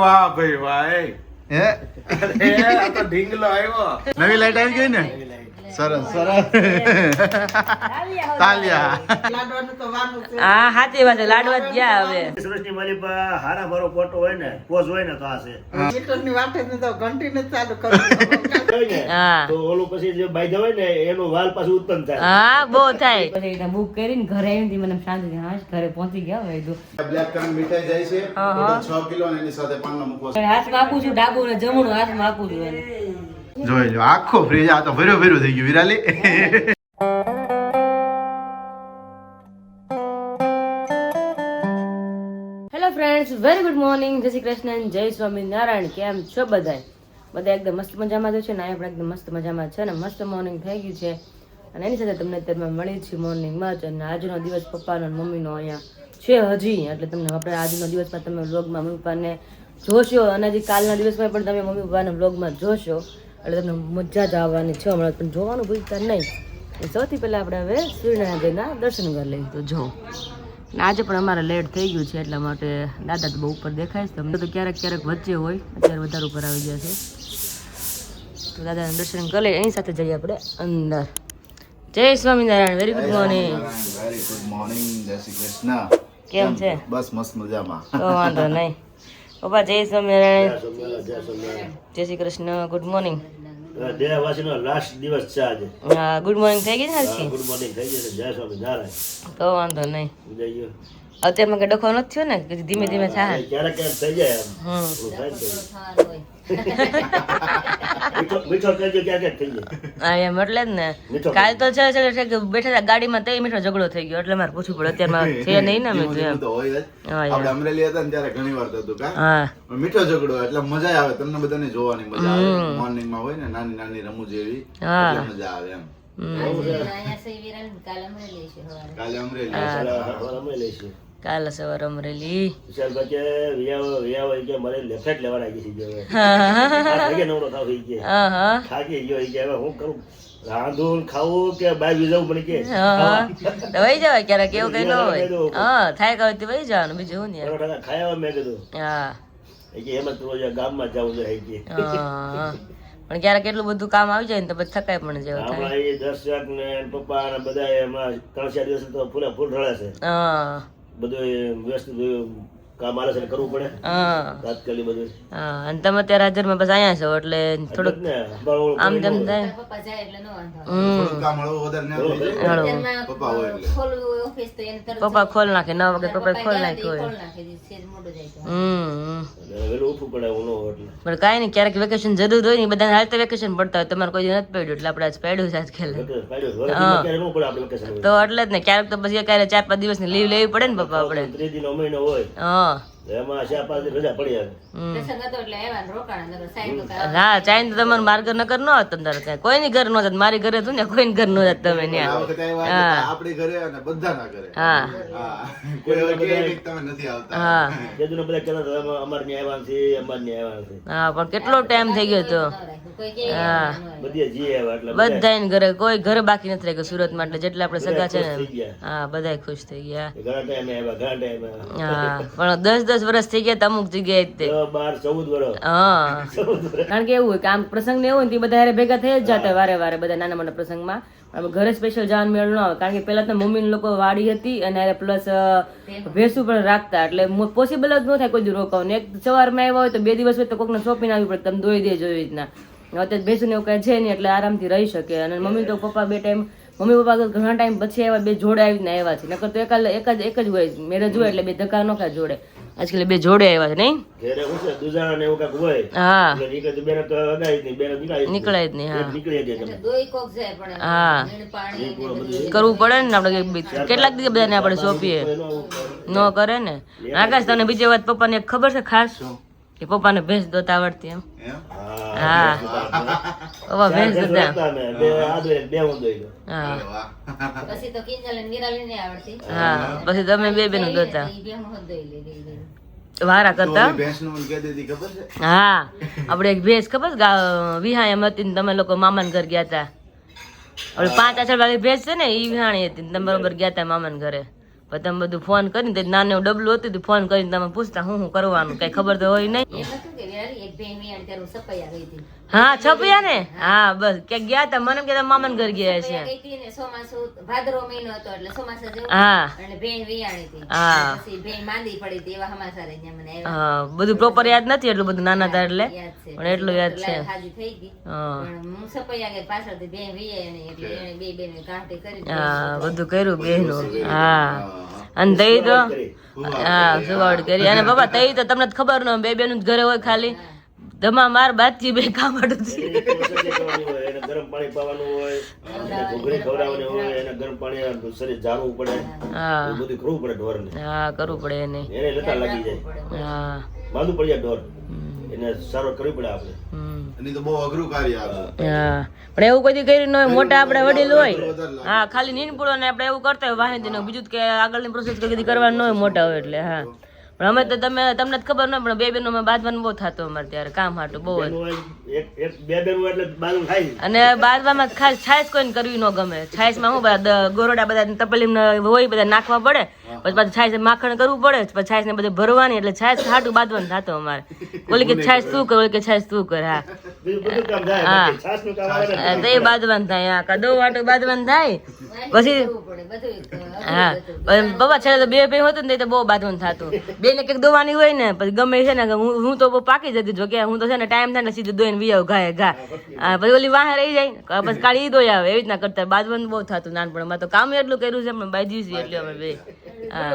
વાહ ભાઈ વાહ હે આ તો ઢીંગલો આવ્યો. નવી લાઈટ આવી ગઈ ને સરસ સરસ તાલિયા હા સાચી વાત છે લાડવા જ ગયા હવે સુરેશની મારી પાસે હારા મારો ફોટો હોય ને પોઝ હોય ને તો આ છે હા તો ઓલું પછી જે બાઈ હોય ને એનું વાલ પાછું ઉત્પન્ન થાય. હા બહુ થાય પછી બુક કરીને ઘરે આવીને મને શાંતિ હા ઘરે પહોંચી ગયા હોય તો બ્લેક કલર મીઠાઈ જાય છે હા, હા. 6 કિલો અને એની સાથે પાનનો મૂકો હાથમાં આપું છું ડાબુ ને જમણું હાથમાં આપું છું એને જોઈ લો આખો ફ્રીજ આ તો ભર્યો ભર્યો થઈ ગયું Virali hello friends very good morning જય શ્રી કૃષ્ણ જય સ્વામિનારાયણ કેમ છો બધા એકદમ મસ્ત મજામાં છે ને આપણે એકદમ મસ્ત મજામાં છે ને મસ્ત મોર્નિંગ થઈ ગયું છે અને એની સાથે તમને અત્યારમાં મળી છે મોર્નિંગમાં જ અને આજનો દિવસ પપ્પાનો અને મમ્મીનો અહીંયા છે હજી એટલે તમને આપણે આજનો દિવસમાં તમે વ્લોગમાં મમ્મી પપ્પાને જોશો અને હજી કાલના દિવસમાં પણ તમે મમ્મી પપ્પાના વ્લોગમાં જોશો એટલે તમને મજા જ આવવાની છે હમણાં પણ જોવાનું ભૂલતા નહીં સૌથી પહેલાં આપણે હવે સૂર્યનારાયણના દર્શન કરી લઈએ તો જો આજે પણ અમારે લેટ થઈ ગયું છે એટલા માટે દાદા તો બહુ ઉપર દેખાય છે તમને તો ક્યારેક ક્યારેક વચ્ચે હોય અત્યારે વધારે ઉપર આવી ગયા છે તો દાદાના દર્શન કરી લઈએ એની સાથે જઈએ આપણે અંદર જય Swaminarayan very good morning very good morning જય શ્રી કૃષ્ણ કેમ છે બસ મસ્ત મજામાં તો વાંધો નહીં પપ્પા જય સ્વામિનારાયણ જય સ્વામિનારાયણ. જય શ્રી કૃષ્ણ ગુડ મોર્નિંગ દેહવાસીનો લાસ્ટ દિવસ છે આજે. હા ગુડ મોર્નિંગ થઈ ગઈ ને હરખી ગુડ મોર્નિંગ થઈ જશે. જય સ્વામિનારાયણ. તો વાંધો નહીં જય ગયો. અત્યારમાં કઈ ડખો નથી થયો ને કે ધીમે ધીમે થાય ક્યારેક ક્યારેક થઈ જાય એમ. હમ ઓલું થાય ને તો. મીઠો કહેજો ક્યારેક થઈ જાય. હા એમ એટલે જ ને મીઠો કાલ તો છે કે બેઠા હતા ગાડીમાં તો મીઠો ઝઘડો થઈ ગયો એટલે મારે પૂછવું પડે અત્યારમાં છે નહીં ને મેં એવું તો હોય જ. હા, આપણે અમરેલી હતા ને ત્યારે ઘણી વાર થતું કા હા મીઠો ઝઘડો એટલે મજા આવે તમને બધાને જોવાની મજા આવે મોર્નિંગ માં હોય ને નાની નાની રમૂજ એવી હા. એટલે મજા આવે એમ કાલે અમરેલી અમે લઈશું. કાલે સવારે અમરેલી વિશાલભાઈ કે વિયાવો કે મારે લેફ્ટ લેવા લાગી છે હવે. હા આ થઈ ગયા નવરો થાવ થઈ ગયા. હા હા થાકી ગયો એ કે હવે હું કરું રાંધું ખાવું કે બાય વિઝાવું મને કે હા તો વહી જવાય ક્યારેક એવું કઈ ન હોય હા થાય કે હવે વહી જવાનું બીજું શું ને પરોઠા ખાયા મેં કીધું હા એ કે એમ જ રોજ ગામમાં જવું છે એ કે હા પણ ક્યારેક એટલું બધું કામ આવી જાય ને તો પછી થકાય પણ જેવું થાય હમણાં એ દર્શક ને પપ્પા ને બધા એમાં 3-4 દિવસ તો ફૂલે ફૂલ રળે છે. હા બધું એ વ્યસ્ત કામ આલે છે કરવું પડે હા તાત્કાલિક બધું. હા અને તમે અત્યારે હાજરમાં બસ અહીંયા છો એટલે થોડુંક ને બરાબર આમ તેમ થાય થોડું કામ હળવું વધારે ના થઈ જાય પપ્પા હોય એટલે પપ્પા ખોલ નાખે 9 વાગે પપ્પા ખોલ નાખ્યું હોય વેલું ઉઠવું પડે હું ન હોય એટલે. પણ કાંઈ નહીં ક્યારેક વેકેશન જરૂર હોય ને બધાને હાલ તો વેકેશન પડતા હોય તમારે કોઈ દી નથી પડ્યું એટલે આપણે આજ પડ્યું છે આજ ખેલે પાડ્યો વરસાદમાં ક્યારે ન પડે આપણે વેકેશન હોય. તો એટલે જ ને ક્યારેક તો પછી ક્યારે 4-5 દિવસની લીવ લેવી પડે ને પપ્પા આપણે 3 દિનનો મહિનો હોય હા એમાં 4-5 દિન રજા પડી આવે. હા ચાઈને તો તમારે મારા ઘર ન કર ન હોત તમારે ત્યાં કોઈ ની ઘર ન હોત મારી ઘરે હતું ને કોઈ ની ઘર ન હોત તમે આ ત્યાં વખતે આવ્યા એટલે આપણી ઘરે અને બધાના ઘરે હા હા કોઈ હવે કહે નહીં કે તમે નથી આવતા હા જેદુને બધા કહેતા હતા એમાં અમાર ન્યા આવ્યા છે અમાર ન્યા આવ્યા છે હા પણ કેટલો ટાઈમ થઈ ગયો તો હા બધી જી આવ્યા એટલે બધાય ઘરે કોઈ ઘરે બાકી નથી રાખ્યું સુરતમાં એટલે જેટલા આપણે સગા છે થઈ ને ગયા. હા બધાય ખુશ થઈ ગયા ઘણા ટાઈમે આવ્યા ઘણા ટાઈમે હા પણ 10 વર્ષ થઈ ગયા તો અમુક જગ્યાએ જ તે 12-14 વર્ષ હા કારણ કે એવું હોય કે આમ પ્રસંગ ને એવું હોય ને તે બધા હારે ભેગા થઈ જ જતા વારે વારે બધા નાના મોટા પ્રસંગમાં પણ ઘરે સ્પેશિયલ જવાનું મેળ ન આવે કારણ કે પેલા તો મમ્મી લોકો વાડી હતી અને પ્લસ ભેંસું પણ રાખતા એટલે પોસિબલ જ ન થાય કોઈ દી રોકાવાનું એક સવારમાં આવ્યા હોય તો 2 દિવસ હોય તો કોકને શોપીને આવી પડે તમે દોઈ દેજો એવી રીતના અત્યારે ભેંસું એવું કઈ છે નહીં એટલે આરામથી રહી શકે અને મમ્મી તો પપ્પા બે ટાઈમ મમ્મી પપ્પા ઘણા ટાઈમ પછી આવ્યા બે જોડે આવીને આવ્યા છે નકર તો એક જ હોય મેરેજ હોય એટલે બે ધક્કા ન ખાય જોડે આજકાલ બે જોડે આવ્યા છે નહીં ઘરે શું છે દુજાણા ને એવું કાંઈક હોય હા એટલે નીકળે તો બેને તો અગાઈ જ નહીં બેને નીકળાય જ નહીં હા નીકળી જાય તમે. હા કરવું પડે ને આપણે કેટલાક દિવસ બધાને આપણે સોંપીએ ન કરે ને આકાશ તને બીજી વાત પપ્પાને એક ખબર છે ખાસ કે પપ્પાને ભેંસ દોતા આવડતી એમ હા પપ્પા ભેંસ દોતા અમે બે આ બે હું દઈ દઉં. હા વાહ હા પછી તમે બે બેનું દોતા વારા કરતા ઓલી ભેંસનું મને કહી દીધી ખબર છે હા આપણે એક ભેંસ ખબર છે વિહાય એમ હતી ને તમે લોકો મામાને ઘર ગયા હતા આપણે 5 આછળ વાળી ભેંસ છે ને એ વિહાણી હતી ને તમે બરોબર ગયા હતા મામાને ઘરે પણ તમે બધું ફોન કરીને તે નાનું ડબલું હતું તે ફોન કરીને તમે પૂછતા હું કરવાનું કઈ ખબર તો હોય નહીં. હા છપિયા ને હા બસ ક્યાંક ગયા હતા મને કે મામા ઘર ગયા છે. હા હા બધું પ્રોપર યાદ નથી એટલું બધું નાના હતા એટલે પણ એટલું યાદ છે. હા બધું કર્યું બેનું. હા અને તઈ તો હા સુવાડ કરી અને બાબા તઈ તો તમને ખબર ન બે બેનું ઘરે હોય ખાલી ધમા માર બાતચી બે કામ આડું એને ગરમ પાણી પાવાનું હોય, એને ઘૂઘરી ખવડાવવાની હોય, એને ગરમ પાણી શરીર ઝાડવું પડે, હા એ બધું કરવું પડે ઢોરને. હા કરવું પડે એને. એને લતા લાગી જાય, હા માંદું પડી જાય ઢોર, એને સારવાર કરવી પડે આપણે. એની તો બહુ અઘરું કાર્ય આવે. હા પણ એવું કોઈ કર્યું ન હોય મોટા આપણે વડીલ હોય હા ખાલી નીન પૂળો ને આપણે એવું કરતા હોય વાહન બીજું કે આગળની પ્રોસેસ કદી કરવાનું ન હોય મોટા હોય એટલે. હા પણ અમે તો તમને જ ખબર ન પણ બે બેનો માં બાંધવાનું બહુ થતું અમારે ત્યારે કામ હાટું બહુ બે બેન હોય એટલે બાજુ થાય. અને બાંધવામાં ખાસ છાશ કોઈને કરવી ન ગમે. છાશ માં શું બધા ગોરડા બધા તપેલી હોય બધા નાખવા પડે પછી પાછું છાશ માખણ કરવું પડે પછી છાશ ને બધે ભરવાની એટલે છાશ હાટું બાંધવાનું થતું અમારે. ઓલી કે છાશ તું કર ઓલી કે છાશ તું કર. હા હા તો એ બાંધવાનું થાય. હા કદો વાટું બાંધવાનું થાય પછી હા બાબા છેલ્લે તો બે ભાઈ હોતું ને તો બહુ બાંધવાનું થતું. બે ને કઈક દોવાની હોય ને પછી ગમે છે ને હું તો બહુ પાકી જતી જો કે હું તો છે ને ટાઈમ થાય ને સીધું દોઈને વી આવું ઘાએ ઘા. પછી ઓલી વાહે રહી જાય પછી કાળી ઈ દોઈ આવે એવી રીતના કરતા બાંધવાનું બહુ થતું નાનપણમાં. તો કામ એટલું કર્યું છે પણ બાંધ્યું છે એટલે અમે બે. હા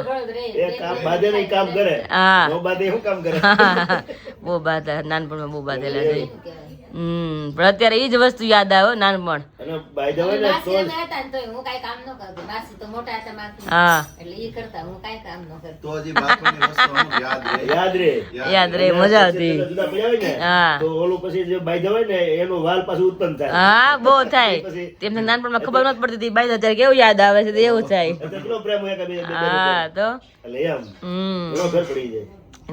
બહુ બાંધા નાનપણમાં બહુ બાંધેલા છે. પણ અત્યારે ઈ જ વસ્તુ યાદ આવે નાનપણ. હા યાદ રે મજા આવતી. હા હા બહુ થાય તેમને નાનપણમાં ખબર નથી પડતી બાઈ અત્યારે કેવું યાદ આવે છે એવું થાય. હા તો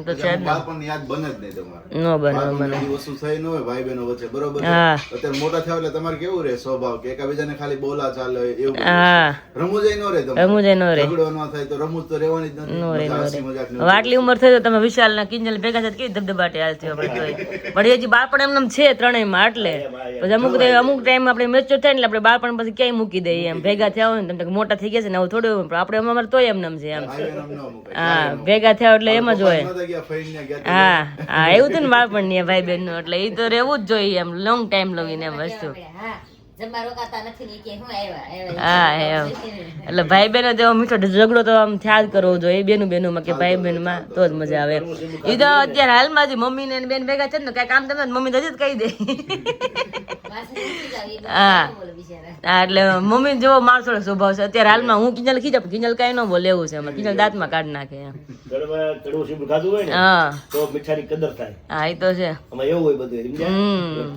તો છે બાળપણ યાદ બને જ નહીં તમારે. નો બને વસ્તુ થઈ ન હોય ભાઈ બહેનો વચ્ચે બરોબર. અત્યારે મોટા થયા એટલે તમારે કેવું રહે સ્વભાવ કે એકબીજાને ખાલી બોલા ચાલે એવું. રમૂજ ન રહે તમારે. રમૂજ ન રહે. ઝઘડો ન થાય તો રમૂજ તો રહેવાની જ નથી. આટલી ઉંમર થઈ તો તમે વિશાલ ના કિંજલ ભેગા થાય કેવી ધબધબાટે હાલતી આપણે પણ હજી બાળપણ એમને છે ત્રણેયમાં એટલે પછી અમુક ટાઈમ આપણે મેચ્યોર થાય ને આપણે બાળપણ પછી ક્યાંય મૂકી દઈએ એમ ભેગા થયા હોય ને તમે મોટા થઈ ગયા છે ને આવું થોડું આપણે અમારે તોય એમને છે એમ. હા ભેગા થયા એટલે એમ જ હોય. હા હા એવું હતું ને બાળપણ ની ભાઈ બહેન નું એટલે એ તો રહેવું જ જોઈએ એમ લોંગ ટાઈમ લગીને એમ વસ્તુ. હા એમ એટલે ભાઈ બહેનો તો મીઠો ઝઘડો તો આમ થયા જ કરવો જોઈએ બેનું માં કે ભાઈ બહેન માં તો જ મજા આવે. એ તો અત્યારે હાલમાં જ મમ્મી ને બેન ભેગા છે ને કઈ કામ તમે મમ્મી હજી જ કહી દે. હા એટલે મમ્મી જેવો માણસો સ્વભાવ છે અત્યારે હાલમાં. હું કિંજલ ખીજા કિંજલ કઈ ન બોલે એવું છે અમારે. કિંજલ દાંતમાં કાઢી નાખે એમ. હા તો મીઠાની કદર થાય. હા એ તો છે એવું હોય બધું.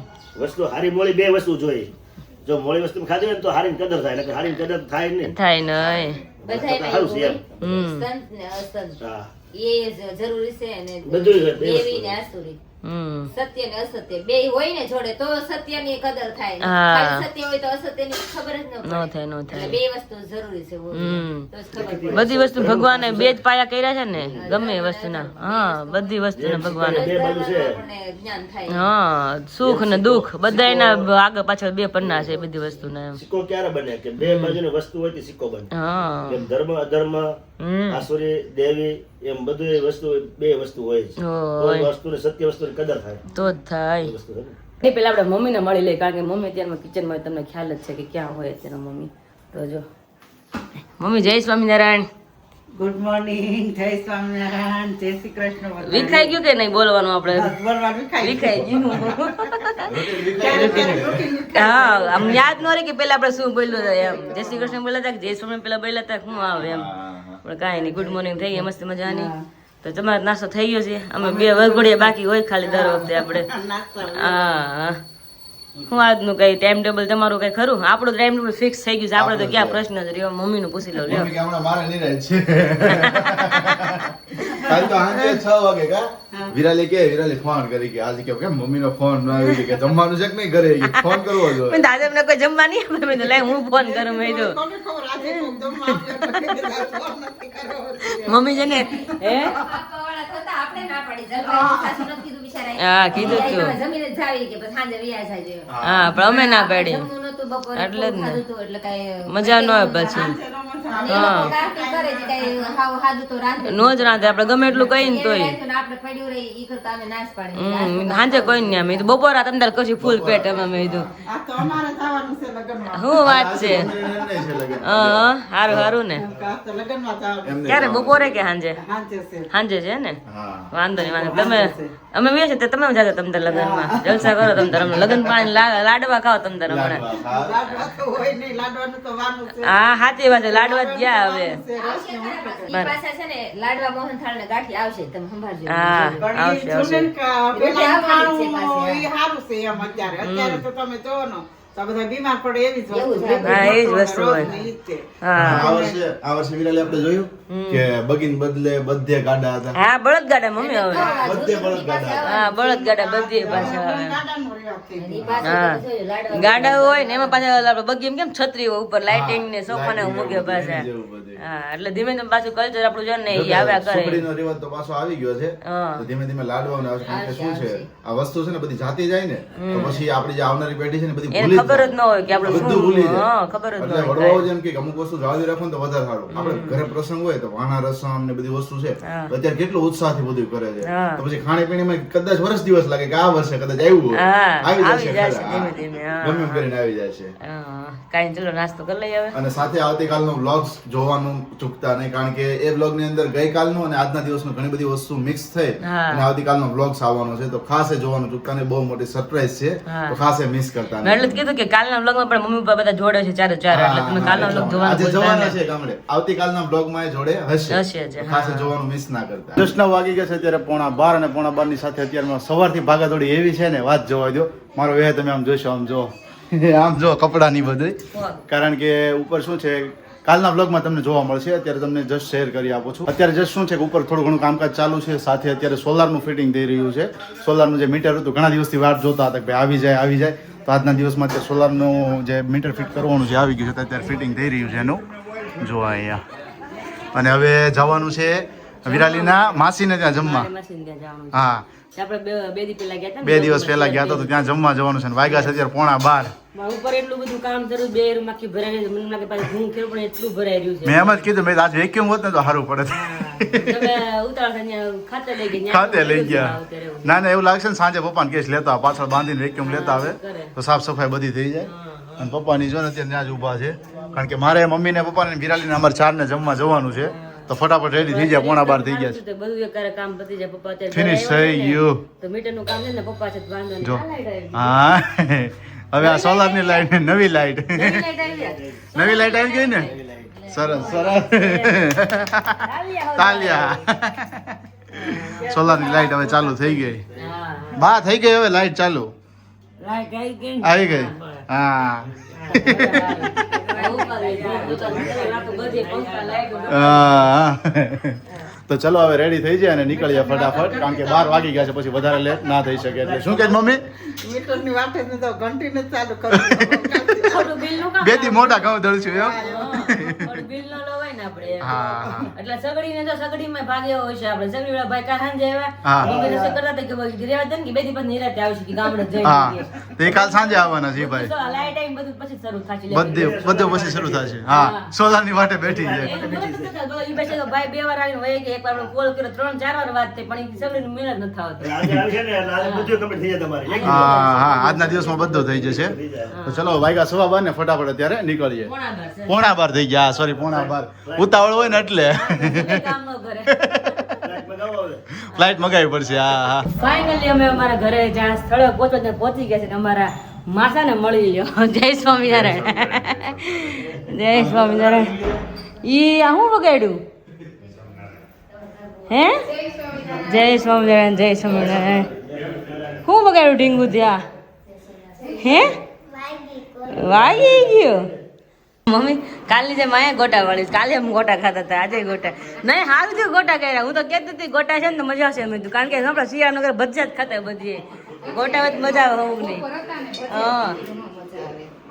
વસ્તુ હારી મોળી બે વસ્તુ જોઈએ. જો મોળી વસ્તુ ખાધી હોય ને તો હારી કદર થાય એટલે હારી કદર થાય નહીં. થાય નહીં સત્ય ને અસત્ય બે હોય ને જોડે તો સત્ય ની કદર થાય. સત્ય હોય તો અસત્ય ની ખબર જ ન થાય. બે વસ્તુ જરૂરી છે. બધી વસ્તુ ભગવાને બે જ પાયા કર્યા છે ને ગમે વસ્તુના. હા બધી વસ્તુને ભગવાને હા સુખ ને દુઃખ બધા એના આગળ પાછળ બે પન્ના છે બધી વસ્તુના એમ. સિક્કો ક્યારે બને કે બે બાજુની વસ્તુ હોય તો સિક્કો બને. હા એમ ધર્મ અધર્મ આસુરી દેવી એમ બધી વસ્તુ બે વસ્તુ હોય છે. વસ્તુને સત્ય વસ્તુની કદર થાય તો જ થાય. પેલા આપણે મમ્મીને મળી લઈએ કારણ કે મમ્મી અત્યારમાં કિચનમાં તમને ખ્યાલ જ છે કે ક્યાં હોય અત્યારે મમ્મી. તો જો મમ્મી જય સ્વામિનારાયણ. ગુડ મોર્નિંગ, જય સ્વામિનારાયણ, જય શ્રી કૃષ્ણ. વિખાઈ ગયું કે નહીં બોલવાનું આપણે? વિખાઈ ગયું. હા આમ યાદ ન રહે કે પેલા આપણે શું બોલ્યું હતા એમ. જય શ્રી કૃષ્ણ બોલ્યા હતા કે જય સ્વામી પેલા બોલ્યા હતા શું આવે એમ. પણ કાંઈ નહીં ગુડ મોર્નિંગ થઈ ગયા મસ્ત મજાની. તો તમારો નાસ્તો થઈ ગયો છે. અમે બે વગોડિયા બાકી હોય ખાલી દર વખતે આપણે. હા હું આજનું કઈ ટાઈમ ટેબલ તમારું કઈ ખરું? આપણું ટાઈમ ટેબલ ફિક્સ થઈ ગયું છે. આપણે તો ક્યાં પ્રશ્ન જ રહ્યો. મમ્મી નું પૂછી લો. કાલ તો સાંજે 6 વાગે કા વિરાલી ફોન કરી કે આજે કેમ મમ્મીનો ફોન ન આવી કે જમવાનું છે કે નહીં ઘરે કે ફોન કરવો જોઈએ. પણ દાદા એમને કોઈ જમવા નહીં આપે. મેં તો લે હું ફોન કરું. મેં તો મમ્મી છે ને હે પપ્પાવાળા થતા આપણે ના પાડી જલભાઈ સાસુ નથી કીધું બિચારા હા કીધું તું જમીને જ જાવી કે પછી સાંજે વિયા જાય હા પણ અમે ના પાડી જમવું નતું બપોરે એટલે જ ને. ખાધું તું એટલે કાંઈ મજા ન આવે પછી અને એ લોકો કાંઈ કરે છે કાંઈ હાવ હાદું તો રાંધે નો જ રાંધે આપણે ગમે એટલું કઈ ને તોય આપણે પડ્યું રહી ઈ કરતા અમે નાશ પાડી સાંજે કોઈ નહીં. મેં તો બપોર તમે તાર કશું ફૂલ પેટ અમે મેં કીધું આ તો અમારે થવાનું છે લગ્નમાં. શું વાત છે. નિર્ણય છે લગન. હા સારું સારું ને આ તો લગ્નમાં જવાનું. એમને ક્યારે બપોરે કે સાંજે સાંજે છે. સાંજે છે ને હા વાંધો નહીં વાંધો નહીં. તમે અમે વે છે તમે જાજો તમે તાર લગ્નમાં જલસા કરો તમે તાર લગ્ન પાણી લાડવા ખાઓ તમે તાર હમણાં. લાડવા તો હોય નહીં, લાડવાનું તો વાનું છે. હા સાચી વાત છે લાડવા જ ગયા હવે. ઈ પાછા છે ને લાડવા મોહનથાળ ને ગાંઠી આવશે તમે સંભાળજો હા પણ આવશે ઈ આવશે. જુને પેલા આવવાની છે ખાવાનું પાછી. ઈ સારું છે એમ અત્યારે તો તમે જોવો ને તો બધા બીમાર પડે એવી જ એવું વસ્તુ છે. છે. હા, એ જ વસ્તુ હોય. રોજની ઈ જ છે. હા આ વર્ષે વિરાલી આપણે જોયું કે બગીન બદલે બધે ગાડા હતા. હા બળદ ગાડા મમ્મી હવે બધે બળદ ગાડા હતા. હા બળદ ગાડા બધી પાછા આવે. ગાડાનો રિવાજ થઈ ગયો. ઈ પાછું હા. બધું જોયું, લાડવા ગાડા હોય ને એમાં પાછા આપણે બગીમ કેમ છત્રી હોય ઉપર લાઇટિંગ ને સોફા ને મૂકે પાછા. જેવું બધું. હા એટલે ધીમે ધીમે પાછું કલ્ચર આપણું છે ને એ આવ્યા કરે. સુખડીનો રિવાજ તો પાછો આવી ગયો છે. હા. તો ધીમે ધીમે લાડવાનો આવશે. કારણ કે શું છે આ વસ્તુ છે ને બધી જાતી જાય ને તો પછી આપણી જે આવનારી પેઢી છે ને બધી એને ભૂલી જ ખબર જ જાય. ન હોય કે આપણે બધું ભૂલી શું જાય. હા ખબર જ ન એટલે હોય વડવાઓ જેમ કે અમુક વસ્તુ જાળવી રાખો ને તો વધારે સારું. આપણે ઘરે પ્રસંગ હોય તો વાણા રસમ ને બધી વસ્તુ છે હા. તો અત્યારે કેટલું ઉત્સાહથી બધું કરે છે. હા. તો પછી ખાણીપીણીમાં કદાચ વર્ષ દિવસ લાગે કે આ વર્ષે કદાચ આવ્યું હોય. હા, આવી આવી જશે જશે ખરા. ધીમે ધીમે, હા. ગમે એમ કરીને આવી જશે. હા કાંઈ ચલો નાસ્તો કરી લઈએ હવે. અને સાથે આવતીકાલનો વ્લોગ્સ જોવાનું ચૂકતા નહીં કારણ કે એ વ્લોગ ની અંદર ગઈકાલનું અને આજના દિવસનું ઘણી બધી વસ્તુ મિક્સ થઈ હા. અને આવતીકાલનો વ્લોગ્સ આવવાનો છે તો ખાસ એ જોવાનું ચૂકતા નહીં. બહુ મોટી સરપ્રાઈઝ છે હા. તો ખાસ એ મિસ કરતા મેં એટલે જ કીધું કે કાલના વ્લોગમાં પણ મમ્મી પપ્પા બધા જોડે છે ચારે ચાર એટલે તમે કાલનો વ્લોગ આજે જોવાનું જવાના ભૂલતા છે ગામડે. આવતીકાલના બ્લોગમાં એ જોડે હશે હશે જ, તો ખાસ એ હા. જોવાનું મિસ ના કરતા. 10 વાગી ગયા છે અત્યારે 11:15 અને 11:15 ની સાથે અત્યારે સવારથી ભાગાદોડી એવી છે ને વાત જોવા દો. મારો વેહ તમે આમ જોશો આમ જો આમ જો કપડાની બધી કારણ કે ઉપર શું છે કાલના બ્લોગમાં તમને જોવા મળશે. અત્યારે તમને જસ્ટ શેર કરી આપું છું. અત્યારે જસ્ટ શું છે કે ઉપર થોડું ઘણું કામકાજ ચાલુ છે. સાથે અત્યારે સોલારનું ફિટિંગ થઈ રહ્યું છે. સોલારનું જે મીટર હતું ઘણા દિવસથી વાટ જોતા હતા કે ભાઈ આવી જાય તો આજના દિવસમાં અત્યારે સોલારનું જે મીટર ફિટ કરવાનું છે આવી ગયું છે. તો અત્યારે ફિટિંગ થઈ રહ્યું છે એનું જો અહીંયા. અને હવે જવાનું છે વિરાલીના માસીને ત્યાં જમવા. મારે માસીને ત્યાં જવાનું છે. હા આપણે બે દી પહેલા ગયા હતા ને, 2 દિવસ પહેલા ગયા હતા તો ત્યાં જમવા જવાનું છે. અને વાગ્યા છે અત્યારે 11:30. મારા ઉપર એટલું બધું કામ થયું બે રૂમ આખી ભરાઈ રહી. મને લાગે પાછું ઘૂમ ખેર પણ એટલું ભરાઈ રહ્યું છે. મેં એમ જ કીધું મેં આજ વેક્યુમ હોત ને તો સારું પડે. તમે ઉતાવળ થઈને ખાતે લઈ ગયા. ખાતે લઈ ગયા. ના ના એવું લાગશે ને સાંજે પપ્પાને કેસ લેતા આવે, પાછળ બાંધીને વેક્યુમ લેતા આવે તો સાફ સફાઈ બધી થઈ જાય. અને પપ્પાની જો ને અત્યારે ત્યાં જ ઊભા છે કારણ કે મારે મમ્મીને પપ્પાને વિરાલીને અમારે 4 ને જમવા જવાનું છે તો ફટાફટ રેડી થઈ જાય. 11:15 થઈ ગયા છે. બધું એક કામ પતી જાય. પપ્પા અત્યારે ફિનિશ ઘરે થઈ આવ્યા ગયું. તો મીટરનું કામ છે ને પપ્પા છે તો વાંધો નહીં. જો આ લાઈટ આવી. હા હવે આ સોલારની લાઈટ નવી લાઈટ નવી લાઈટ આવી ગયા. નવી લાઈટ આવી ગઈ ને સરસ સરસ તાલિયા. સોલારની લાઈટ હવે ચાલુ થઈ ગઈ. હા બા થઈ ગઈ હવે લાઈટ ચાલુ લાઈટ આવી ગઈ. આવી ગઈ. હા હા. તો ચલો હવે રેડી થઈ જાય અને નીકળીએ ફટાફટ કારણ કે 12 વાગી ગયા છે પછી વધારે લેટ ના થઈ શકે એટલે શું કહે મમ્મી મીટરની વાટે જ તો ઘંટીને જ ચાલુ કરવું. ખોટું બિલ નું કામ. બે દી મોટા ઘઉં દળશું એમ ખોટું બિલ નો લવાય ને આપણે. હા. એટલે સગડીને જો સગડીમાં ભાગ એવો હોય છે આપણે સગડી વાળા ભાઈ કાલ સાંજે હા. આવ્યા મમ્મી રસોઈ કરતા હતા કે ભાઈ રેવા દે ને કે બે દી પછી નિરાતે આવશે કે ગામડે જઈને હા આવીએ. તો એ કાલ સાંજે આવવાના છે ભાઈ તો આ લાઈટ આવીને બધું પછી શરૂ થશે. બધું પછી શરૂ થશે. હા સોલારની વાટે બેઠી છે. ઈ બેસે તો ભાઈ 2 વાર આવીને વહી ગયા. એક વાર આપણે કોલ કર્યો 3-4 વાર વાત થઈ પણ ઈ સગડીનું મિલ જ નથી આવતું. આજે આવશે ને એટલે આજે બધું કમ્પ્લીટ થઈ જાય તમારી. હા હા આજના દિવસમાં બધું થઈ જશે. તો ચલો વાગ્યા 12:15 ને ફટાફટ અત્યારે નીકળીએ. કોણા ઘર છે? 11:15 થઈ ગયા સોરી 11:15 ઉતાવળ હોય ને એટલે કોઈ કામ ન કરે. ફ્લાઇટ મગાવો હવે. ફ્લાઇટ મગાવી પડશે. હા હા ફાઇનલી અમે અમારા ઘરે જ્યાં સ્થળે પહોંચી ગયા છે કે અમારા માસાને મળી લ્યો. જય સ્વામિનારાયણ. જય સ્વામિનારાયણ. ઈ આ શું વગાડ્યું હે? જય સ્વામિનારાયણ. જય સ્વામિનારાયણ. શું વગાડ્યું ઢીંગુ ત્યાં હે? વાગી ગયો. મમ્મી કાલની જેમ અહીંયા ગોટા વાળી કાલે એમ ગોટા ખાતા હતા આજે ગોટા નહીં સારું થયું ગોટા કર્યા હું તો કહેતી હતી ગોટા છે ને તો મજા આવશે એમ કીધું કારણ કે આપણા શિયાળનગર ભજીયા જ ખાતા બધી ગોટા હોય તો મજા આવે હોવું નહીં હા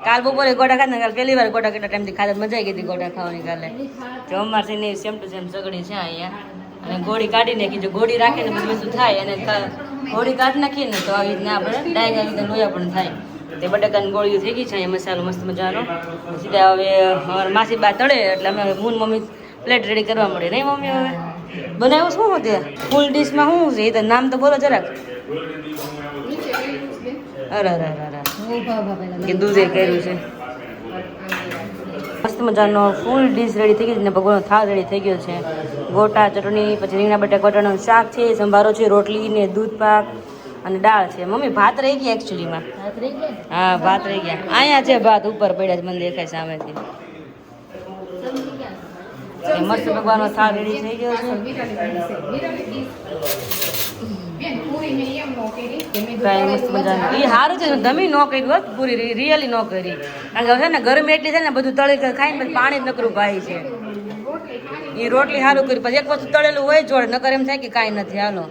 કાલ બપોરે ગોટા ખાતા કાલ પહેલી વાર ગોટા કેટલા ટાઈમથી ખાતા મજા આવી ગઈ હતી ગોટા ખાવાની કાલે જો અમારથી નહીં સેમ ટુ સેમ સગડી છે અહીંયા અને ગોળી કાઢી નાખી જો ગોળી રાખે ને પછી બધું થાય અને ગોળી કાઢી નાખીએ ને તો આવી રીતના આપણે ડાયગ આવી રીતે લોયા પણ થાય તે બટાકાની ગોળીઓ થઈ ગઈ છે અહીંયા મસાલો મસ્ત મજાનો સીધા હવે અમારા માસી બા તળે એટલે અમે હું મમ્મી પ્લેટ રેડી કરવા મળે નહીં મમ્મી હવે બનાવ્યું શું હતું ફૂલ ડીશમાં શું છે એ તો નામ તો બોલો જરાક અરે અરે અરે કે દૂધે કર્યું છે મસ્ત મજાનો ફૂલ ડીશ રેડી થઈ ગઈ છે ને ભગવાનનો થાળ રેડી થઈ ગયો છે ગોટા ચટણી પછી રીંગણા બટાકા ગોટાનું શાક છે સંભારો છે રોટલી ને દૂધ પાક અને દાળ છે મમ્મી ભાત રહી ગયા એકચ્યુઅલીમાં હા ભાત રહી ગયા અહીંયા છે ભાત ઉપર પડ્યા છે મને દેખાય સામેથી મસ્ત ભગવાનનો થાળ રેડી થઈ ગયો છે મસ્ત મજાનું એ સારું છે તમે ન કરી હોત પૂરી રિયલી ન કરી કારણ કે છે ને ગરમી એટલી છે ને બધું તળી ખાઈને પછી પાણી જ નકરું ભાઈ છે એ રોટલી સારું કરી પછી એક વસ્તુ તળેલું હોય જોડે નકર એમ થાય કે કાંઈ નથી હાલો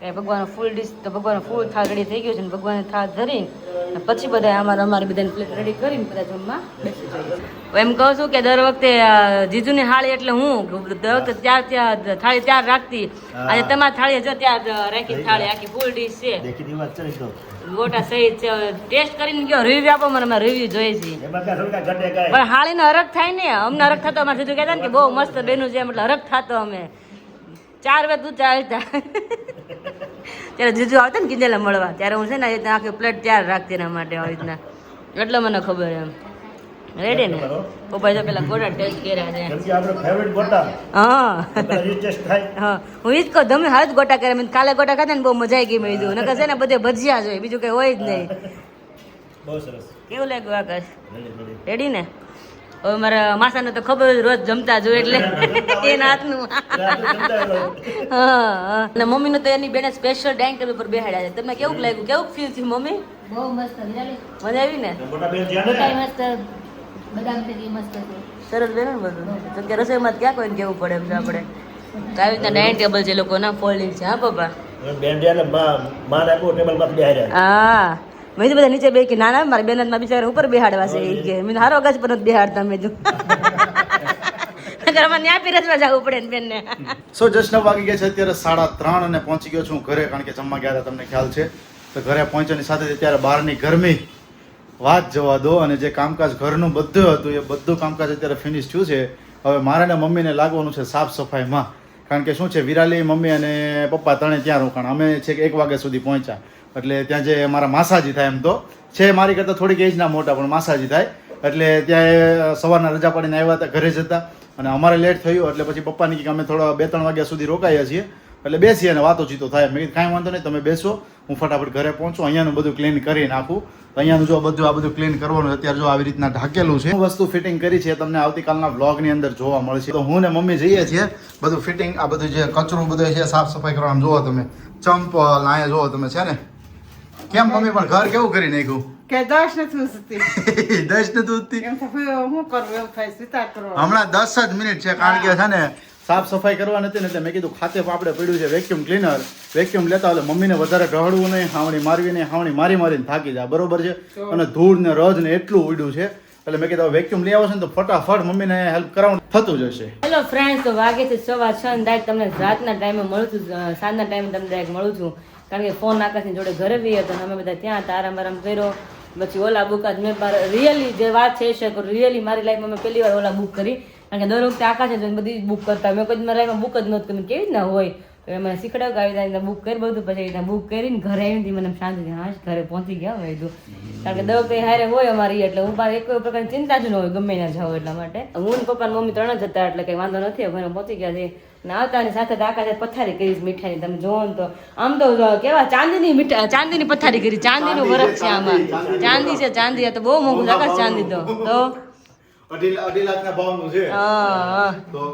એ ભગવાનનો ફૂલ ડીશ તો ભગવાનનો ફૂલ થાળ રેડી થઈ ગયો છે ને ભગવાનને થાળ ધરી પછી બધા અમારી બધાની પ્લેટ રેડી કરીને બધા જમવા બેસી જાય એમ કહું છું કે દર વખતે જીજુની થાળી એટલે હું દર વખતે ત્યાં થાળી ત્યાર રાખતી આજે તમારી થાળી જો ત્યાં રાખી થાળી આખી ફૂલ ડીશ છે ગોટા સહિત છે ટેસ્ટ કરીને ગયો રિવ્યુ આપો મને રિવ્યુ જોઈએ છે પણ હાળીનો હરખ થાય ને અમને હરખ થતો અમારે જીજુ કહેતા ને કે બહુ મસ્ત બેનું છે એટલે હરખ થતો અમે 4 વે તું ચાલતા ત્યારે જીજુ આવતા ને કિંજેલા મળવા ત્યારે હું છે ને આખી પ્લેટ તૈયાર રાખતી એના માટે આવી રીતના એટલે મને ખબર એમ રેડી ને પપ્પા જો પેલા ગોટા ટેસ્ટ કર્યા છે હા હા હું ઈ જ કહું તમે હાથ ગોટા કર્યા મેં કાલે ગોટા ખાતા ને બહુ મજા આવી ગઈ મેં કીધું નકર છે ને બધે ભજીયા જોઈએ બીજું કઈ હોય જ નહીં કેવું લાગ્યું આકાશ રેડી ને હવે મારા માસાને તો ખબર રોજ જમતા જો એટલે એના હાથનું હા અને મમ્મીને તો એની બેને સ્પેશિયલ ડાઇનિંગ ટેબલ પર બેહાડ્યા છે તમને કેવું લાગ્યું કેવું ફીલ થયું મમ્મી બહુ મસ્ત મજા આવી ને ગોટા મસ્ત બદામ તેલી મસ્ત છે સરસ બેન બધું તો કે રસોઈમાં ક્યાં કોઈને કેવું પડે એમ છે આપણે તો આવી રીતના ડાઇનિંગ ટેબલ છે લોકોના ફોલ્ડિંગ છે હા પપ્પા હા મેં તો બધા નીચે બે કે ના મારી બેન માં બિચારા ઉપર બેહાડવા છે એ કે મેં હારો ગજ પર બેહાડતા મેં તો ઘરમાં ન્યા પીરસવા જવું પડે ને બેનને સો જસ્ટ 9 વાગી ગયા છે અત્યારે 3:30 અને પહોંચી ગયો છું ઘરે કારણ કે જમવા ગયા હતા તમને ખ્યાલ છે તો ઘરે પહોંચવાની સાથે અત્યારે બહારની ગરમી વાત જવા દો અને જે કામકાજ ઘરનું બધું હતું એ બધું કામકાજ અત્યારે ફિનિશ થયું છે હવે મારે ને મમ્મીને લાગવાનું છે સાફ સફાઈમાં કારણ કે શું છે વિરાલી મમ્મી અને પપ્પા ત્રણે ત્યાં રોકાણ અમે છે કે 1 વાગ્યા સુધી પહોંચ્યા એટલે ત્યાં જે મારા માસાજી થાય એમ તો છે મારી કરતાં થોડીક એજના મોટા પણ માસાજી થાય એટલે ત્યાં સવારના રજા પાડીને આવ્યા હતા ઘરે જતા અને અમારે લેટ થયું એટલે પછી પપ્પાની કે અમે થોડા 2-3 વાગ્યા સુધી રોકાયા છીએ એટલે બેસીએ અને વાતો ચીતો થાય મેં કીધું કાંઈ વાંધો નહીં તમે બેસો હું ફટાફટ ઘરે પહોંચું અહીંયાનું બધું ક્લીન કરી નાખું તો અહીંયાનું જો બધું આ બધું ક્લીન કરવાનું અત્યારે જો આવી રીતના ઢાકેલું છે વસ્તુ ફિટિંગ કરી છે તમને આવતીકાલના વ્લોગની અંદર જોવા મળશે તો હું ને મમ્મી જઈએ છીએ બધું ફિટિંગ આ બધું જે કચરું બધું છે સાફ સફાઈ કરવાનું જોવો તમે ચંપલ અહીંયા જોવો તમે છે ને કેમ મમ્મી પણ ઘર કેવું કરી નાખ્યું કે દસ નથી ઉસતી 10 નથી ઉઠતી એમ તો હું કરવું એવું થાય વિચાર કરો હમણાં 10 જ મિનિટ છે કારણ કે છે ને સાફ સફાઈ કરવા નથી ને એટલે મેં કીધું ખાતે આપણે પડ્યું છે વેક્યુમ ક્લીનર વેક્યુમ લેતા એટલે મમ્મીને વધારે ઢળવું નહીં હાવણી મારવી નહીં હાવણી મારીને થાકી જાય બરોબર છે અને ધૂળ ને રજ ને એટલું ઉડ્યું છે એટલે મેં કીધું વેક્યુમ લઈ આવશે ને તો ફટાફટ મમ્મીને હેલ્પ કરાવવાનું થતું જશે હેલો ફ્રેન્ડ્સ તો વાગે છે 6:30 અને ડાયરેક્ટ તમને રાતના ટાઈમે મળું છું સાંજના ટાઈમે તમને ડાયરેક્ટ મળું છું કારણ કે ફોન આકાશની જોડે ઘરે બી હતો અને અમે બધા ત્યાં હતા આરામ કર્યો પછી ઓલા બુક જ મેં રિયલી જે વાત છે એ શેર કરું રિયલી મારી લાઈફમાં મેં પહેલી વાર ઓલા બુક કરી કારણ કે દર વખતે આકાશ બધી બુક કરતા મેં કોઈ મારી લાઈફમાં બુક જ નહોતું કેવી રીતના હોય તો મને શીખડાવ આવી રીતના બુક કરી બધું પછી રીતના બુક કરીને ઘરે આવીને મને શાંતિ હા ઘરે પહોંચી ગયા હોય તો કારણ કે દર વખતે હારે હોય અમારી એટલે હું મારે એક પ્રકારની ચિંતા જ ન હોય ગમે ના જાઉં એટલા માટે હું ને પપ્પા મમ્મી 3 જ હતા એટલે કંઈ વાંધો નથી ઘરે પહોંચી ગયા છે ને આવતાની સાથે આકાશે પથારી કરીશ મીઠાઈની તમે જોવો ને તો આમ તો કેવા ચાંદીની પથારી કરી ચાંદીનું વરખ છે આમાં ચાંદી છે ચાંદી તો બહુ મોંઘું આકાશ ચાંદી તો 2.5 લાખના ભાવનું છે હા તો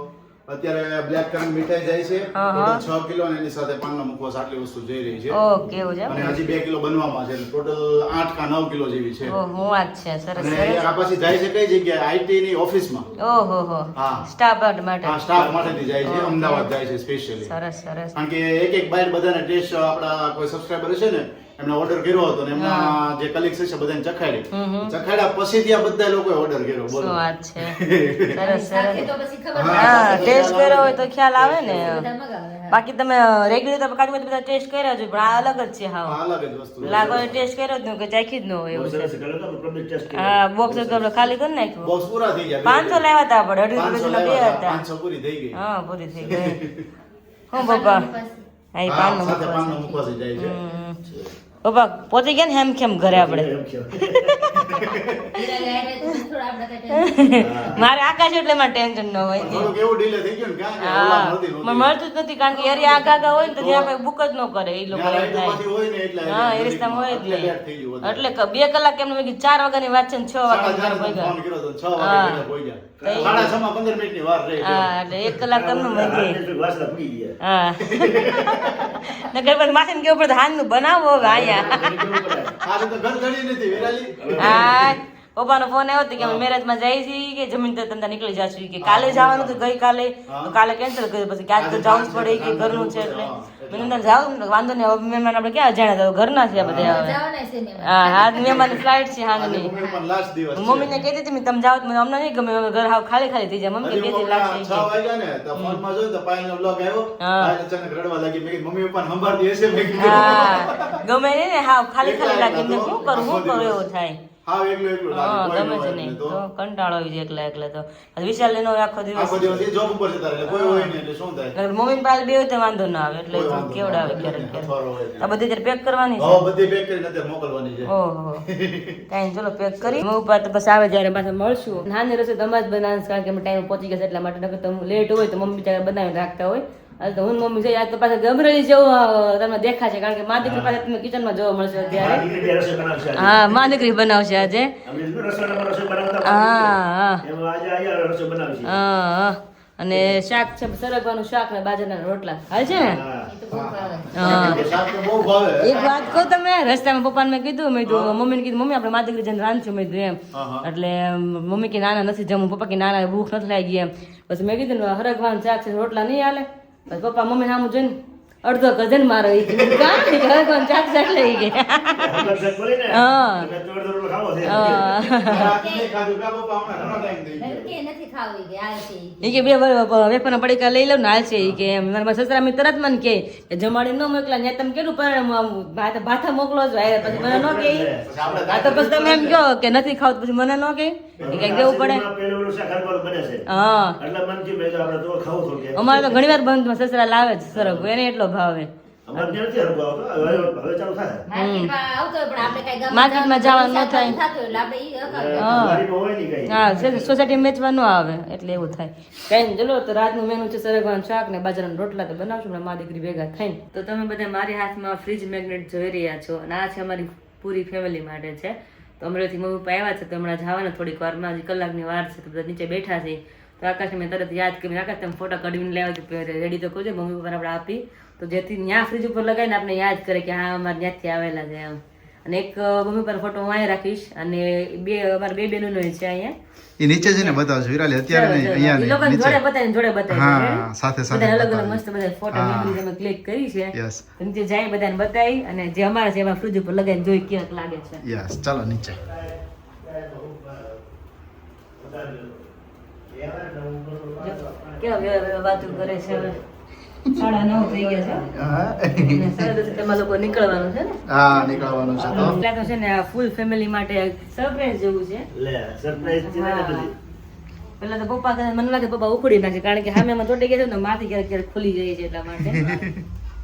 અત્યારે બ્લેક કરંટ મીઠાઈ જાય છે હા, હા. ટોટલ 6 કિલો અને એની સાથે પાનનો મુખવાસ આટલી વસ્તુ જઈ રહી છે ઓકે એવું છે એમ? અને હજી 2 કિલો બનવામાં છે એટલે ટોટલ 8 કા 9 કિલો જેવી છે ઓહો વાત છે સરસ અને સરસ આ પછી જાય છે કઈ જગ્યાએ આઈટી ની ઓફિસમાં ઓહો હો હા. સ્ટાફ માટે આ સ્ટાફ માટેથી જાય છે અમદાવાદ જાય છે સ્પેશિયલી સરસ સરસ કારણ કે એક બાઈટ બધાને ટેસ્ટ આપણા કોઈ સબસ્ક્રાઇબર છે ને એમને ઓર્ડર કર્યો હતો ને એમના જે કલીગ્સ છે બધાને ચખાડ્યા પછી ત્યાં બધા લોકોએ ઓર્ડર કર્યો શું બોલો વાત છે સરસ સાથે સરસ તો પછી ખબર હા ટેસ્ટ કર્યો હોય તો ખ્યાલ આવે ને બધા મગાવે. બાકી તમે રેગ્યુલર તો કાજુ બધા ટેસ્ટ કર્યા છે પણ આ અલગ જ છે હા આ અલગ જ વસ્તુ છે. લાગો ટેસ્ટ કર્યો જ નહીં કે ચાખી જ ન હોય એવું છે સરસ કર્યો તો પબ્લિક ટેસ્ટ હા બોક્સ આપણે ખાલી કરી નાખ્યું બોક્સ પૂરા થઈ ગયા 500 લાવ્યા હતા આપણે 250 500 રૂપિયા બે લાવ્યા હતા 500 પૂરી થઈ ગઈ હા પૂરી થઈ ગઈ હું પપ્પા હા એ હા, પાનનો સાથે મુખવાસ. પાનનો મુખવાસ જાય છે પપ્પા પહોંચી ગયા ને હેમ ખેમ ઘરે આપણે એમ કહો. હીરા ગાયને તો થોડા આપણે કાંઈ tension મારે આકાશ એટલે મારે ટેન્શન ન હોય થોડુંક એવું ડીલે થઈ ગયું ને ક્યાં કે હા ઓલા નહોતી મને મળતું જ નથી કારણ કે એરિયા આગા હોય ને તો ત્યાં કઈ બુક જ ન કરે એ લોકો ત્યાં એવું થાય રાઈડમાંથી હોય ને એટલે હા એ રીતના હોય જ એટલે નહીં લેટ થઈ ગયું વધારે. એટલે 2 કલાક એમને મેં કીધું 4 વાગ્યાની વાત છે ને 6 વાગે સાડા ચારે ઘરે ફોન પહોંચ્યા. કર્યો તો 6 વાગે ઘરે પહોંચ્યા. સાડા છમાં 15 મિનિટની વાર રહી હા એટલે 1 કલાક તમને મળી ગઈ રાજેશભાઈ વાસણા પડી ગયા. હા નકર પછી માથે કેવું પડે હાનનું બનાવો હવે અહીંયા આજે તો ઘર ઘડી નથી વિરાલી હા પપ્પાનો ફોન આવ્યો હતો કે અમે મેરેજમાં જઈએ છીએ કે જમીન તો તમે નીકળી જશું કે કાલે જવાનું હતું ગઈકાલે તો કાલે કેન્સલ કર્યું પછી ક્યાંક તો જવું જ પડે કે ઘરનું છે એટલે મેં અંદર જાવ વાંધો નહીં હવે મહેમાન આપણે ક્યાં અજાણ્યા હતા ઘરના છે બધા હવે જવાના છે ને એમાં. હા આજ મહેમાનની ફ્લાઇટ છે હાંજની મમ્મી પણ લાસ્ટ દિવસ છે. મમ્મીને કહેતી હતી મેં તમે જાઓ તો મને અમને નહીં ગમે અમે ઘર હાવ ખાલી ખાલી થઈ જાય મમ્મી કે હજી બે હું લાગશે હમણાં 6 વાગ્યા ને તો ફોનમાં જોયું તો પાયલનો બ્લોગ આવ્યો હા. પાયલ અચાનક રડવા લાગી મેં કીધું મમ્મી પપ્પાને સંભાળતી હશે મેં કીધું હા ગમે નહીં ને હાવ ખાલી ખાલી લાગે એમને શું કરું એવું થાય હા એકલું હા લાગે ગમે છે નહીં તો કંટાળો આવી જાય એકલા એકલા તો આ વિશાલ લેનો આખો દિવસ આખો દિવસ એ જોબ ઉપર છે તારે એટલે કોઈ હોય નહીં એટલે શું થાય મમ્મી પાસે બે હોય તો વાંધો ના આવે એટલે કોઈ વાંધો કેવડાવે નહીં. ક્યારેક ક્યારેક અથવારો હોય આ બધી ત્યારે પેક કરવાની છે હવે બધી પેક કરીને અત્યારે મોકલવાની છે ઓહો કાંઈ ચલો પેક કરી હું ઉપર તો બસ આવે જ્યારે પાછા મળશું નાની રસોઈ તમે જ બનાવીશ કારણ કે અમે ટાઈમ પહોંચી ગયા છે એટલા માટે નકર તો લેટ હોય તો મમ્મી ત્યારે બનાવીને રાખતા હોય આજે તો હું ને મમ્મી જઈએ આજ તો પાછા ગભરેલી જેવું તમને દેખાશે કારણ કે મા દીકરી પાસે તમને કિચનમાં જોવા મળશે મારી અત્યારે દીકરી બે રસોઈ બનાવશે આજે. હા મા દીકરી બનાવશે આજે અમે કીધું રસોડામાં રસોઈ બનાવતા હા એમ આજે અહીંયા રસોઈ બનાવશે. હા અને શાક છે સરગવાનું શાક ને બાજરાના રોટલા હાલ છે ને હા. એ તો બહુ ભાવે. હા એ શાક તો બહુ ભાવે એક વાત કહું તમે રસ્તામાં પપ્પાને મેં કીધું મમ્મીને કીધું મમ્મી આપણે મા દીકરી જઈને રાંધશું મેં કીધું એમ એટલે મમ્મી કે નાના નથી જમવું પપ્પા કે નાના ભૂખ નથી લાગી એમ પછી મેં કીધું હરગવાનું શાક છે રોટલા નહીં હાલે પછી પપ્પા મમ્મી સામું જોઈને અડધો કજન મારો ઈ કીધું, કાં? ઈ કે હરગવાનું શાક છે એટલે ઈ કે હમણાં શાક બોલી ને, હા. એટલે ચોળ દરોડો ખાવો છે. રાતે નહીં ખાધું કા પપ્પા હમણાં ઘણો time થઈ ગયો. કે નથી ખાવું ઈ કે આ છે ઈ. ઈ કે બે વેફરના પડીકા લઈ લઉં ને હાલશે ઈ કે એમ મારા સસરા મેં તરત મને કહે કે જમાડી ન મોકલા ત્યાં તમે કેટલું પરિણામ ભાથા મોકલો છો આયા પછી મને ન કહે પછી આપણે આ તો પછી તમે એમ કહો કે નથી ખાવું તો પછી મને ન કહે એ કંઈક દેવું પડે હમણાં પેલું ઓલું શાક હરવાનું બને છે. હા એટલે મન થયું મેં કીધું આપણે તો ખાવું થોડું કે. અમારે તો ઘણી વાર બંધ સસરા લાવે છે સરગ એને એટલો ભાવે અમારે ત્યાં નથી હરગું આવતું. હવે ચાલુ થાય. માર્કેટમાં આવતો હોય પણ આપણે કાંઈ ગામમાં માર્કેટમાં જવાનું ન થાય. થતું એટલે આપણે ઈ હકાવીએ. વાડીમાં હોય નહીં કાંઈ. હા સોસાયટી વેચવા ન આવે એટલે એવું થાય કઈ નહીં ચલો તો રાતનું મેનુ છે સરગવાનું શાક ને બાજરાના રોટલા તો બનાવશું ને મા દીકરી ભેગા થઈને તો તમે બધા મારી હાથમાં ફ્રીજ મેગ્નેટ જોઈ રહ્યા છો અને આ છે અમારી પૂરી ફેમિલી માટે છે તો અમરેથી મમ્મી પપ્પા આવ્યા છે તો હમણાં જવાના થોડીક વારમાં હજી કલાકની વાર છે તો બધા નીચે બેઠા છે તો આકાશ મેં તરત યાદ કરી આકાશ તમે ફોટા કઢવીને લેવા રેડી તો કરજો મમ્મી પપ્પાને આપણે આપી તો જેથી ત્યાં ફ્રીજ ઉપર લગાવીને આપણે યાદ કરે કે હા અમારે ત્યાંથી આવેલા છે એમ અને એક મમ્મી પપ્પાનો ફોટો હું અહીંયા રાખીશ અને અમારા બે બહેનોનો છે અહીંયા એ નીચે જઈને બતાવજો વિરાલી અત્યારે નહીં અહીંયા ઈ નહીં લોકોને જોડે નીચે બતાવીને જોડે બતાવી હા, સાથે સાથે બધા અલગ અલગ બતાવી. મસ્ત બધા ફોટો હા. મેમરી અમે ક્લિક કરી છે યસ તો નીચે જાય બધાને બતાવી અને જે અમારા છે એમાં ફ્રીજ ઉપર લગાવીને જોઈ કેવાક લાગે છે યસ ચાલો નીચે કેવા કેવા વાતો કરે છે હવે 9:30 થઈ ગયા છે અને 10:30 તમારા લોકો નીકળવાનું છે ને હા નીકળવાનું છે તો એટલે તો છે ને આ ફૂલ ફેમિલી માટે સરપ્રાઈઝ જેવું છે લે, surprise છે ને હા. બધી. પેલા તો પપ્પા કહે, મને લાગે પપ્પા ઉખડી નાખે કારણ કે સામે માં ચોટી ગયા છે ને માથી ક્યારેક ક્યારેક ખુલી જાય છે એટલા માટે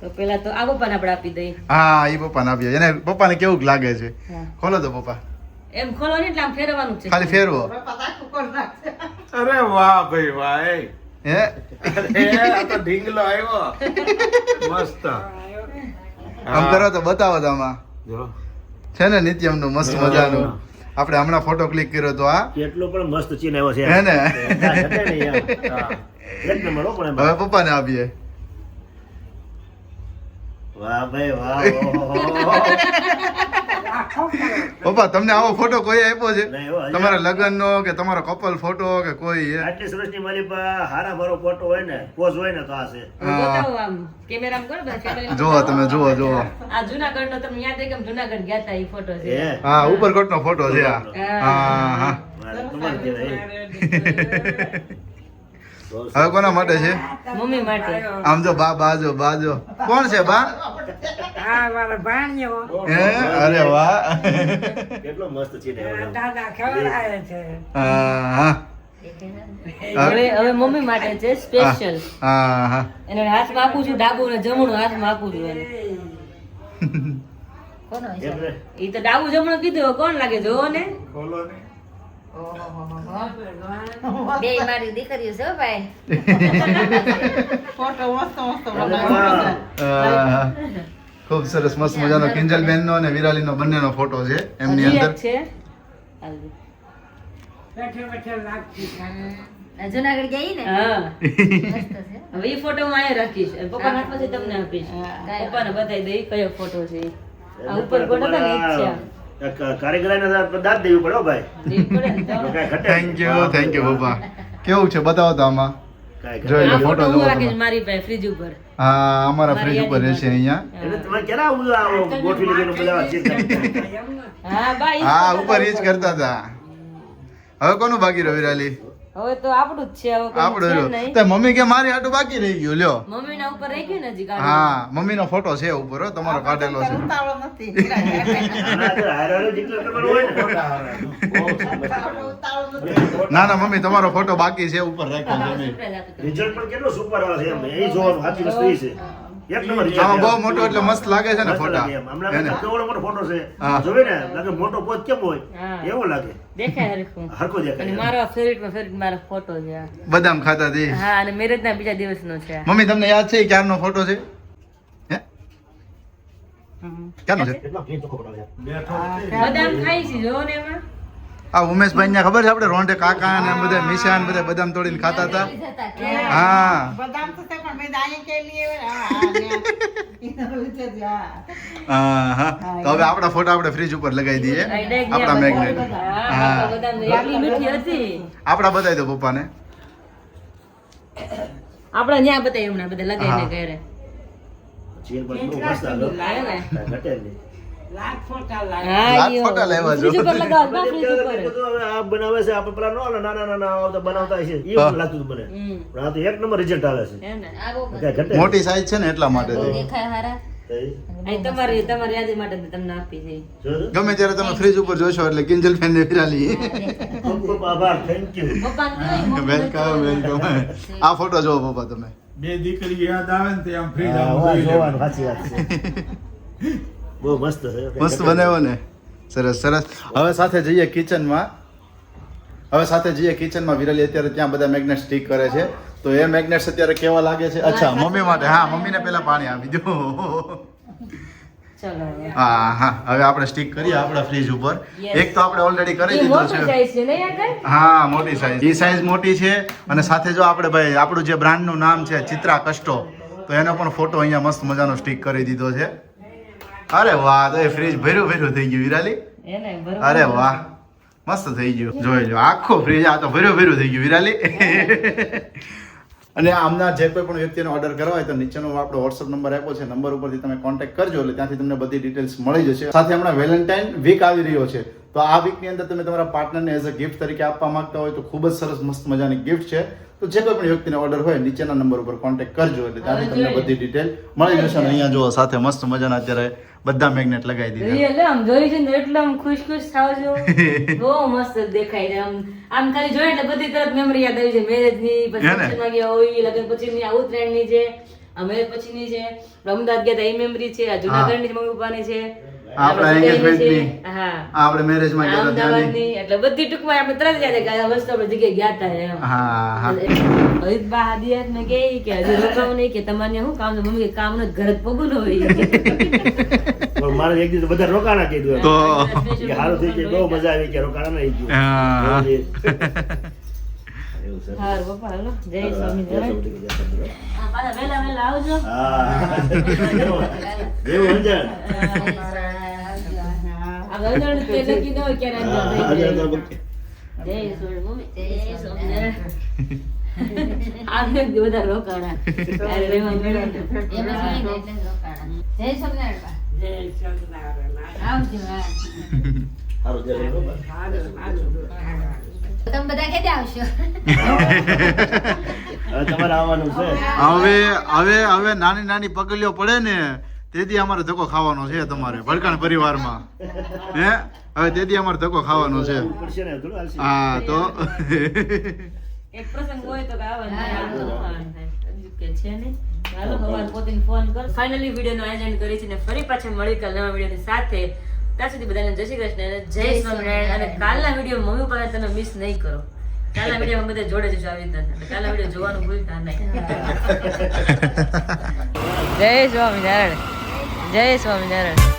તો પેલા તો આ પપ્પાને આપણે આપી દઈએ હા એ પપ્પાને આપ્યો એને પપ્પાને કેવું લાગે છે હા. ખોલો તો પપ્પા એમ ખોલવાની એટલે આમ ફેરવવાનું જ છે ખાલી ફેરવો અરે વાહ ભાઈ વાહ એ. હે અરે આ તો ઢીંગલો આવ્યો મસ્ત આમ કરો તો બતાવો તો આમાં જો છે ને નિત્યમનું મસ્ત મજાનું આપણે હમણાં ફોટો ક્લિક કર્યો તો આ કેટલો પણ મસ્ત ચીન આવ્યો છે હે ને? હતા ને યાર. હા. એક નંબર હો પણ હવે એમાં. પપ્પાને આપીએ. વાહ ભાઈ વાહ. પપ્પા તમને આવો ફોટો કોઈ આપ્યો છે નહીં હો, હજી તમારા લગ્નનો કે તમારો કપલ ફોટો કે કોઈ એ? આટલી સરસની મારી પાસે હારા ભરો ફોટો હોય ને પોઝ હોય ને તો આ છે. બતાવો આમ કેમેરામાં કરો બધા camera જુઓ તમે જુઓ જુઓ. આ જુનાગઢનો તમને યાદ છે કે આમ જુનાગઢ ગયા તા ઈ ફોટો છે હે હા ઉપરકોટનો ફોટો છે આ. હા હા. મારે તમારે કહેવાય. બહુ હવે કોના માટે છે? મમ્મી માટે આમ જો બા બાજો બાજો કોણ છે બા? આ વાળો ભાણ્યો હે અરે વાહ. કેટલો મસ્ત છે ને એવો. દાદા ખવડાવે છે. હા હવે મમ્મી માટે છે સ્પેશિયલ હા હા. એને હાથમાં આપું છું ડાબુ ને જમણું હાથમાં આપું છું એને કોનો હશે? એટલે ઈ તો ડાબુ જમણું કીધું હવે કોણ લાગે જોવો ને ખોલો ને. બેય મારી દીકરીઓ છે હો ભાઈ. ફોટો મસ્ત મસ્ત વાહ. હા. ખૂબ સરસ મસ્ત મજાનો કિંજલ બેન નો અને વિરાલી નો બંનેનો ફોટો છે એમની હજી અંદર. એક છે હાલજી. બેઠે બેઠે લાગતી આ જુનાગઢ ગઈ ને હા મસ્ત છે. હવે ઈ ફોટો હું અહીંયા રાખીશ અને પપ્પાના હાથમાંથી તમને આપીશ પપ્પાને બતાવી દઈ કયો ફોટો છે ઈ. આ ઉપર ગોળ હતા ને ઈ જ છે કારીગરાને દાંત દેવું પડે હો ભાઈ. દેવી પડે ને તો. કાંઈ ઘટે નહીં. થેન્ક યુ પપ્પા. કેવું છે બતાવો તો આમાં. કાંઈ ઘટે જોઈ આ લો ફોટો ફોટો હું જોવો રાખીશ તમે. મારી પાસે ફ્રીજ ઉપર હા અમારા ફ્રીજ ઉપર રહેશે અહીંયા. એટલે તમે ક્યારે આવું આવો ગોઠવી લીધેલું બધા ચેક કરતા? હા બા ઈ હા ફોટો ઉપર એ જ કરતા હતા. હવે કોનું બાકી રહ્યું વિરાલી? હવે તો આપણું જ છે હવે કોઈ આપણું છે રહ્યું. નહીં તો મમ્મી કે મારી આટું બાકી રહી ગયું લ્યો. મમ્મીના ઉપર રહી ગયું ને હજી કાઢી. હા મમ્મીનો ફોટો છે ઉપર હો તમારો કાઢેલો છે. ઉતાવળો નથી આના તો હારે declare કરવાનું હોય ને. બહુ સારું. ઉતાવળો નથી ના ના મમ્મી તમારો ફોટો બાકી છે ઉપર રાખ્યો છે મમ્મી. surprise આપી દઉં. રિઝલ્ટ પણ કેટલું સુપર આવે છે એમ. અહીં જોવાનું સાચી વસ્તુ એ છે. એક નંબર result આમાં બહુ આવે. મોટો એટલે મસ્ત લાગે છે ને મસ્ત ફોટા લાગે એમ. હમણાં એને. કેવડો મોટો ફોટો છે. હા. જોવે ને લાગે મોટો પોત કેમ હોય હા. એવો લાગે. દેખાય હરખું. હરખો અને દેખાય. મારો ફેવરિટ મારો ફોટો છે આ. બદામ ખાતા હતી. હા અને મેરેજ ના બીજા દિવસનો છે આ. મમ્મી તમને યાદ છે એ ક્યારનો ફોટો છે? હે ક્યારનો છે? કેટલો clean ચોખ્ખો ફોટો છે. બેઠો છે. બદામ ખાઈ છે જોવો ને એમાં આ ઉમેશભાઈ ને ખબર છે આપણે રોંઢે કાકા ને બધા મિશા ને બધા બદામ તોડીને ખાતા હતા. જતા કે હા બદામ તો છે પણ મેં દાઈ કે લીએ હા હા તો હવે આપણા ફોટા આપણે ફ્રીજ ઉપર લગાવી દઈએ આ direct આપણા ત્યાં મેગ્નેટ. હા હા આપણા બદામ એટલી મીઠી હતી આપણા બતાવી દો પપ્પાને. આપણે ત્યાં બતાવી હમણાં બધા લગાવીને હા. ઘરે ચીર પણ બહુ મસ્ત આવે. લાગે ને કાંઈ ઘટે નહીં. લાખ ફોટા લાગે હા લાખ ઈયો. ફોટા લેવા જો. ફ્રીજ ઉપર લગાવો બધે ફ્રીજ અત્યારે ઉપર બધું હવે આ બનાવે છે આપણે પેલા નો નાના નાના આવતા બનાવતા હશે એ હા. લાગતું હતું મને હમ. પણ આ તો એક નંબર રિઝલ્ટ આવે છે હે ને આ બહુ મસ્ત. કાંઈ ઘટે નહીં. મોટી સાઈઝ છે ને એટલા માટે બહુ છે. દેખાય હારા. તો એ અહીં તમારી યાદી માટે તમને આપી છે જોયું? ગમે ત્યારે તમે ફ્રીજ ઉપર જોશો એટલે કિંજલ ફેન ને વિરાલી. ખૂબ ખૂબ આભાર થેન્ક યુ. પપ્પા વેલકમ વેલકમ. આ ફોટો જોવો પપ્પા તમે. બે દીકરી યાદ આવે ને તે આમ ફ્રીજ હા, આમ વાહ, જોઈ જોવાનું લેવાનું. સાચી વાત છે. બહુ મસ્ત છે મસ્ત બનાવ્યો ને. સરસ સરસ. હવે સાથે જઈએ કિચનમાં. હવે સાથે જઈએ કિચનમાં. વિરાલી અત્યારે ત્યાં બધા મેગ્નેટ સ્ટીક કરે છે તો એ મેગ્નેટ્સ અત્યારે કેવા લાગે છે? અચ્છા મમ્મી માટે. હા મમ્મીને પહેલા પાણી આપી દો. ચલો હા હા હવે આપણે સ્ટીક કરીએ આપણા ફ્રીજ ઉપર. Yes. એક તો આપણે ઓલરેડી કરી એ દીધું મોટું છે. સાઈઝ છે નહીં આગળ હા મોટી સાઈઝ. એ સાઈઝ મોટી છે અને સાથે જો આપણે ભાઈ આપણું જે બ્રાન્ડનું નામ છે ચિત્રા કસ્ટો તો એનો પણ ફોટો અહીંયા મસ્ત મજાનો સ્ટીક કરી દીધો છે. અરે વાહ તો એ ફ્રીજ ભર્યું ભર્યું થઈ ગયું વિરાલી. એને બરોબર અરે વાહ મસ્ત થઈ ગયું. જોઈ લો આખો ફ્રીજ આ તો ભર્યું ભર્યું થઈ ગયું વિરાલી. અને આમના જે કોઈ પણ વ્યક્તિને ઓર્ડર કરવા હોય તો નીચેનો આપણો WhatsApp નંબર આપ્યો છે નંબર ઉપરથી તમે કોન્ટેક્ટ કરજો એટલે ત્યાંથી તમને બધી ડિટેલ્સ મળી જશે. સાથે હમણાં વેલેન્ટાઇન વીક આવી રહ્યો છે તો આ વીકની અંદર તમે તમારા પાર્ટનરને એઝ અ ગિફ્ટ તરીકે આપવા માંગતા હોય તો ખૂબ જ સરસ મસ્ત મજાની ગિફ્ટ છે. તો જે કોઈ પણ વ્યક્તિને ઓર્ડર હોય નીચેના નંબર ઉપર કોન્ટેક્ટ કરજો એટલે ત્યાંથી તમને બધી ડિટેલ મળી જશે. અને અહીંયા જુઓ સાથે મસ્ત મજાના અત્યારે બધા મેગ્નેટ લગાવી દીધા. રિયલ આમ જોઈ છે ને એટલે આમ ખુશ ખુશ થાવ છો બહુ મસ્ત દેખાય છે આમ ખાલી જોઈએ એટલે બધી તરત મેમરી યાદ આવી જાય મેરેજ ની પછી હે ને? function માં ગયા હોય લગ્ન પછી ની આ ઉત્તરાયણ ની છે આ મેરેજ પછી ની છે અમદાવાદ ગયા તા એ મેમરી છે આ જુનાગઢ ની મમ્મી પપ્પાની છે આપણા આ engagement છે. ની. હા આ આપણે મેરેજમાં ગયા હતા અમદાવાદ ત્યાંની. ની એટલે બધી ટૂંકમાં આપણે તરત યાદ આવે કે આ વસ્તુ આપણે જગ્યાએ ગયા તા એમ હા હા હરિત બા હાદિયાત ને કે હજી રોકાવું નહીં કે તમારે શું કામ છે મમ્મી કે કામ નો ઘર જ પગું હોય પણ મારે એક દિવસ બધા રોકાણા કીધું એમ. તો કે સારું થઈ ગયું બહુ મજા આવી કે રોકાણા નહીં ગયું. હા. એવું છે. હારું પપ્પા હાલો જય જય સ્વામિનારાયણ સ્વામિનારાયણ. પાછા વહેલા આવજો હા. જેવું અંજાણ. આ ગરદન તે નક્કી ન હોય ક્યારે હા, અંદર અંજાણ જઈ તો જય સ્વામિનારાયણ જય સ્વામિનારાયણ. આ એક બધા રોકાણા ત્યારે રહેવાનું એમાં હોય ને એટલે જ રોકાણા. જય સ્વામિનારાયણ. આવજો હા. સારું જય બાબા. તમે બધા કેદે આવશો? હવે તમારે આવવાનું છે. હવે નાની નાની પગલીઓ પડે ને તેથી અમારે ધક્કો ખાવાનો છે તમારે ભડકાણ પરિવારમાં હે હવે તેથી અમારે ધક્કો ખાવાનો છે આવવું પડશે ને થોડું હાલશે. હા તો એક પ્રસંગ હોય તો કે આવવાનું કે છે ને હાલો સવાર પોતે ફોન કર ફાઇનલી વિડિયો નું આયોજન કરી છે ને ફરી પાછા મળી કાલ નવા વિડિયો ની સાથે ત્યાં સુધી બધાને જય શ્રી કૃષ્ણ અને જય સ્વામિનારાયણ અને કાલના વિડિયો મમ્મી પપ્પા તમે મિસ નહીં કરો કાલના વિડિયો બધા જોડે જજો આવી રીતના કાલના વિડિયો જોવાનું ભૂલતા નહીં જય સ્વામિનારાયણ જય સ્વામિનારાયણ